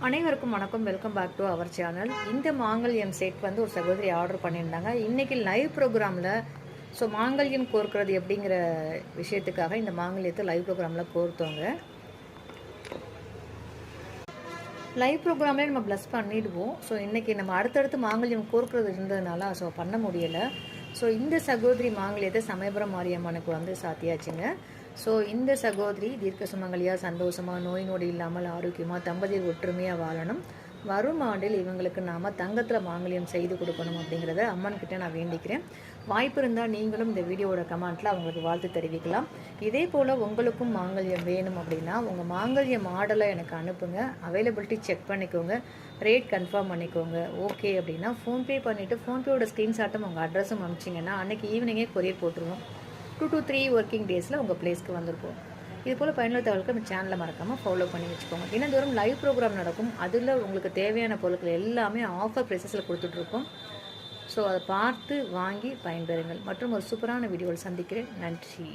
அனைவருக்கும் வணக்கம். Welcome back to our channel. இந்த மாங்கல்யம் செட் வந்து ஒரு சகோதரி ஆர்டர் பண்ணியிருந்தாங்க. இன்றைக்கி லைவ் ப்ரோக்ராமில் மாங்கல்யம் கோர்க்கிறது எப்படிங்கிற விஷயத்துக்காக இந்த மாங்கல்யத்தை லைவ் ப்ரோக்ராமில் கோர்த்தோங்க. லைவ் ப்ரோக்ராம்லேயே நம்ம ப்ளஸ் பண்ணிடுவோம். இன்றைக்கி நம்ம அடுத்தடுத்து மாங்கல்யம் கோர்க்கிறது இருந்ததுனால பண்ண முடியலை. இந்த சகோதரி மாங்கல்யத்தை சமயபுரம் மாரியம்மனுக்கு வந்து சாத்தியாச்சுங்க. இந்த சகோதரி தீர்க்க சுமங்கலியாக சந்தோஷமாக நோய் நொடி இல்லாமல் ஆரோக்கியமாக தம்பதியர் ஒற்றுமையாக வாழணும். வரும் ஆண்டில் இவங்களுக்கு நாம் தங்கத்தில் மாங்கல்யம் செய்து கொடுக்கணும் அப்படிங்கிறத அம்மன்கிட்ட நான் வேண்டிக்கிறேன். வாய்ப்பு இருந்தால் நீங்களும் இந்த வீடியோவோட கமெண்ட்டில் அவங்களுக்கு வாழ்த்து தெரிவிக்கலாம். இதே போல் உங்களுக்கும் மாங்கல்யம் வேணும் அப்படின்னா உங்கள் மாங்கல்ய மாடலை எனக்கு அனுப்புங்க. அவைலபிலிட்டி செக் பண்ணிக்கோங்க, ரேட் கன்ஃபார்ம் பண்ணிக்கோங்க. ஓகே அப்படின்னா ஃபோன்பே பண்ணிவிட்டு ஃபோன்பேயோட ஸ்க்ரீன்ஷாட்டும் உங்கள் அட்ரஸும் அனுப்பிச்சிங்கன்னா அன்றைக்கி ஈவினிங்கே கொரியர் போட்டுருவோம். 2 to 3 ஒர்க்கிங் டேஸில் உங்கள் பிளேஸ்க்கு வந்திருப்போம். இது போல் பயனுள்ள தகவலுக்கு நம்ம சேனலை மறக்காமல் ஃபாலோ பண்ணி வச்சுக்கோங்க. தினந்தோறும் லைவ் ப்ரோக்ராம் நடக்கும். அதில் உங்களுக்கு தேவையான பொருட்கள் எல்லாமே ஆஃபர் ப்ரைஸஸில் கொடுத்துட்ருக்கோம். அதை பார்த்து வாங்கி பயன்பெறுங்கள். மற்றும் ஒரு சூப்பரான வீடியோவில் சந்திக்கிறேன். நன்றி.